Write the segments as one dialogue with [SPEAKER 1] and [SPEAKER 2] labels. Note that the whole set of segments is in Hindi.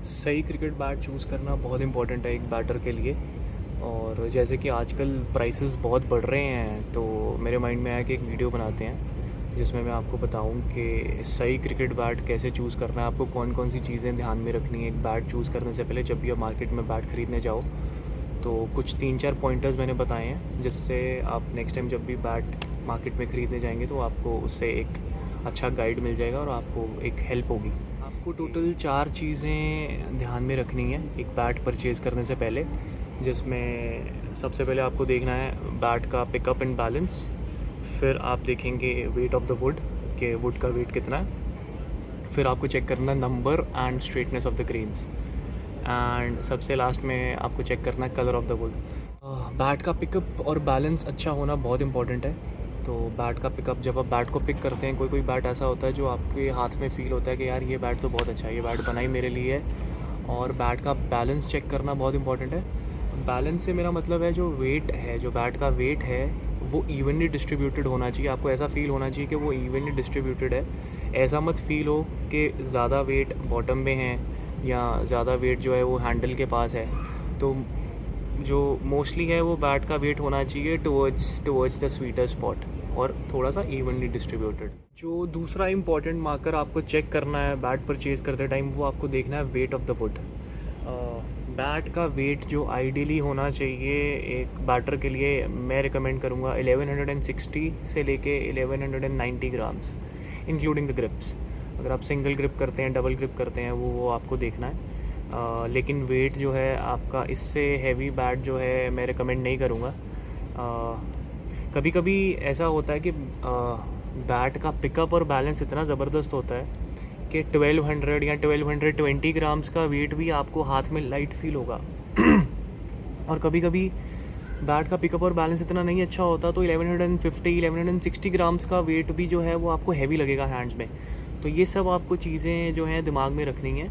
[SPEAKER 1] सही क्रिकेट बैट चूज़ करना बहुत इम्पोर्टेंट है एक बैटर के लिए। और जैसे कि आजकल प्राइसेस बहुत बढ़ रहे हैं, तो मेरे माइंड में आया कि एक वीडियो बनाते हैं जिसमें मैं आपको बताऊं कि सही क्रिकेट बैट कैसे चूज़ करना है, आपको कौन कौन सी चीज़ें ध्यान में रखनी है एक बैट चूज़ करने से पहले। जब भी आप मार्केट में बैट ख़रीदने जाओ तो कुछ 3-4 पॉइंटर्स मैंने बताए हैं, जिससे आप नेक्स्ट टाइम जब भी बैट मार्केट में ख़रीदने जाएंगे तो आपको उससे एक अच्छा गाइड मिल जाएगा और आपको एक हेल्प होगी। आपको टोटल 4 चीज़ें ध्यान में रखनी है एक बैट परचेज़ करने से पहले, जिसमें सबसे पहले आपको देखना है बैट का पिकअप एंड बैलेंस। फिर आप देखेंगे वेट ऑफ द वुड, कि वुड का वेट कितना है। फिर आपको चेक करना number and straightness of the grains. And सबसे लास्ट में आपको चेक करना है colour of the wood. Bat का पिकअप और बैलेंस अच्छा होना बहुत इंपॉर्टेंट है। तो बैट का पिकअप, जब आप बैट को पिक करते हैं, कोई कोई बैट ऐसा होता है जो आपके हाथ में फ़ील होता है कि यार ये बैट तो बहुत अच्छा है, ये बैट बनाई मेरे लिए है। और बैट का बैलेंस चेक करना बहुत इंपॉर्टेंट है। बैलेंस से मेरा मतलब है जो वेट है, जो बैट का वेट है वो इवनली डिस्ट्रीब्यूटेड होना चाहिए। आपको ऐसा फ़ील होना चाहिए कि वो इवनली डिस्ट्रीब्यूटेड है। ऐसा मत फ़ील हो कि ज़्यादा वेट बॉटम में है या ज़्यादा वेट जो है वो हैंडल के पास है। तो जो मोस्टली है वो बैट का वेट होना चाहिए टुवर्ड्स द स्वीटर स्पॉट और थोड़ा सा इवनली डिस्ट्रीब्यूटेड। जो दूसरा इंपॉर्टेंट मार्कर आपको चेक करना है बैट परचेज़ करते टाइम, वो आपको देखना है weight of the wood. Bat का वेट जो आइडियली होना चाहिए एक बैटर के लिए, मैं रिकमेंड करूँगा 1160 से लेके 1190 ग्राम्स, इंक्लूडिंग द ग्रिप्स। अगर आप सिंगल ग्रिप करते हैं, डबल ग्रिप करते हैं, वो आपको देखना है। लेकिन वेट जो है आपका, इससे हैवी बैट जो है मैं रिकमेंड नहीं करूँगा। कभी कभी ऐसा होता है कि बैट का पिकअप और बैलेंस इतना ज़बरदस्त होता है कि 1200 या 1220 ग्राम्स का वेट भी आपको हाथ में लाइट फील होगा। और कभी कभी बैट का पिकअप और बैलेंस इतना नहीं अच्छा होता तो 1150 1160 ग्राम्स का वेट भी जो है वो आपको हैवी लगेगा हैंड्स में। तो ये सब आपको चीज़ें जो हैं दिमाग में रखनी है।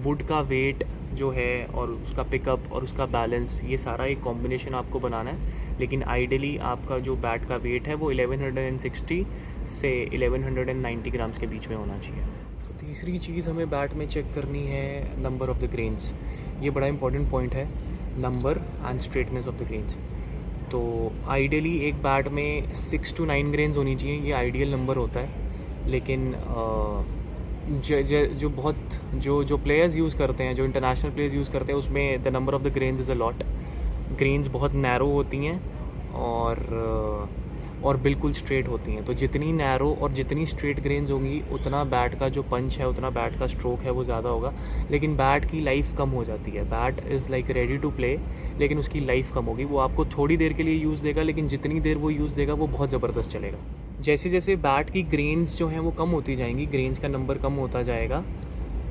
[SPEAKER 1] वुड का वेट जो है और उसका पिकअप और उसका बैलेंस, ये सारा एक कॉम्बिनेशन आपको बनाना है। लेकिन आइडियली आपका जो बैट का वेट है वो 1160 से 1190 ग्राम्स के बीच में होना चाहिए। तो तीसरी चीज़ हमें बैट में चेक करनी है नंबर ऑफ़ द ग्रेन्स। ये बड़ा इंपॉर्टेंट पॉइंट है, number and straightness of the grains. तो आइडियली एक बैट में 6 to 9 ग्रेन्स होनी चाहिए, ये आइडियल नंबर होता है। लेकिन जो बहुत जो प्लेयर्स यूज़ करते हैं, जो इंटरनेशनल प्लेयर्स यूज़ करते हैं, उसमें the number of the grains is a lot. Grains बहुत नैरो होती हैं और बिल्कुल स्ट्रेट होती हैं। तो जितनी नैरो और जितनी स्ट्रेट ग्रेन्स होंगी उतना बैट का जो पंच है, उतना बैट का स्ट्रोक है वो ज़्यादा होगा। लेकिन बैट की लाइफ कम हो जाती है। Bat is like ready to play, लेकिन उसकी लाइफ कम होगी। वो आपको थोड़ी देर के लिए यूज़ देगा, लेकिन जितनी देर वो यूज़ देगा वो बहुत ज़बरदस्त चलेगा। जैसे जैसे बैट की ग्रेन्स जो हैं वो कम होती जाएंगी, ग्रेन्स का नंबर कम होता जाएगा,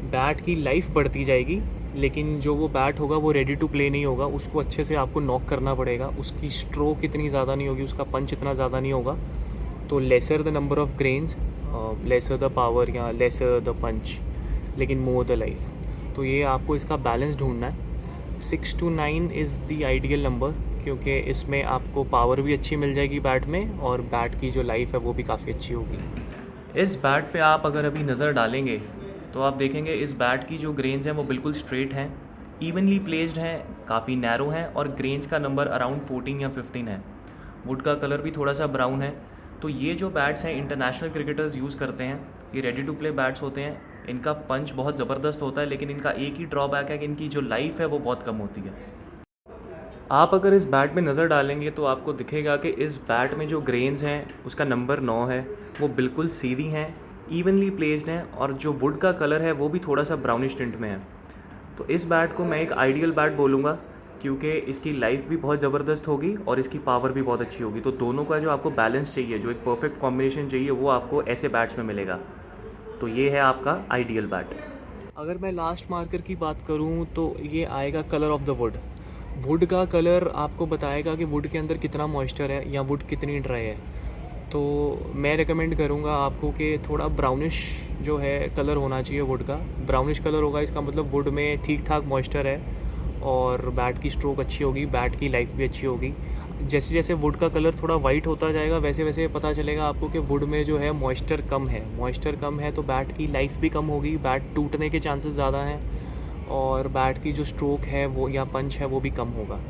[SPEAKER 1] बैट की लाइफ बढ़ती जाएगी। लेकिन जो वो बैट होगा वो रेडी टू प्ले नहीं होगा, उसको अच्छे से आपको नॉक करना पड़ेगा। उसकी स्ट्रोक इतनी ज़्यादा नहीं होगी, उसका पंच इतना ज़्यादा नहीं होगा। तो lesser the number of grains, lesser the power या लेसर द पंच, लेकिन मोर द लाइफ। तो ये आपको इसका बैलेंस ढूंढना है। 6 to 9 is the ideal number, क्योंकि इसमें आपको पावर भी अच्छी मिल जाएगी बैट में और बैट की जो लाइफ है वो भी काफ़ी अच्छी होगी। इस बैट पे आप अगर अभी नज़र डालेंगे तो आप देखेंगे इस बैट की जो ग्रेन्स हैं वो बिल्कुल स्ट्रेट हैं, इवनली प्लेस्ड हैं, काफ़ी नैरो हैं और ग्रेन्स का नंबर अराउंड 14 या 15 है। वुड का कलर भी थोड़ा सा ब्राउन है। तो ये जो बैट्स हैं इंटरनेशनल क्रिकेटर्स यूज़ करते हैं, ये रेडी टू प्ले बैट्स होते हैं। इनका पंच बहुत ज़बरदस्त होता है, लेकिन इनका एक ही ड्रॉबैक है कि इनकी जो लाइफ है वो बहुत कम होती है। आप अगर इस बैट में नज़र डालेंगे तो आपको दिखेगा कि इस बैट में जो ग्रेन्स हैं उसका नंबर 9 है, वो बिल्कुल सीधी हैं, इवनली प्लेस्ड हैं और जो वुड का कलर है वो भी थोड़ा सा ब्राउनिश टिंट में है। तो इस बैट को मैं एक आइडियल बैट बोलूँगा, क्योंकि इसकी लाइफ भी बहुत ज़बरदस्त होगी और इसकी पावर भी बहुत अच्छी होगी। तो दोनों का जो आपको बैलेंस चाहिए, जो एक परफेक्ट कॉम्बिनेशन चाहिए, वो आपको ऐसे बैट्स में मिलेगा। तो ये है आपका आइडियल बैट। अगर मैं लास्ट मार्कर की बात करूँ तो ये आएगा colour of the wood. Would का कलर आपको बताएगा कि वुड के अंदर कितना मॉइस्चर है या वुड कितनी ड्राई है। तो मैं रेकमेंड करूँगा आपको कि थोड़ा ब्राउनिश जो है कलर होना चाहिए वुड का। ब्राउनिश कलर होगा, इसका मतलब वुड में ठीक ठाक मॉइस्चर है और बैट की स्ट्रोक अच्छी होगी, बैट की लाइफ भी अच्छी होगी। जैसे जैसे वुड का कलर थोड़ा वाइट होता जाएगा वैसे वैसे पता चलेगा आपको कि वुड में जो है मॉइस्चर कम है। मॉइस्चर कम है तो बैट की लाइफ भी कम होगी, बैट टूटने के चांसेस ज़्यादा हैं और बैट की जो स्ट्रोक है वो या पंच है वो भी कम होगा।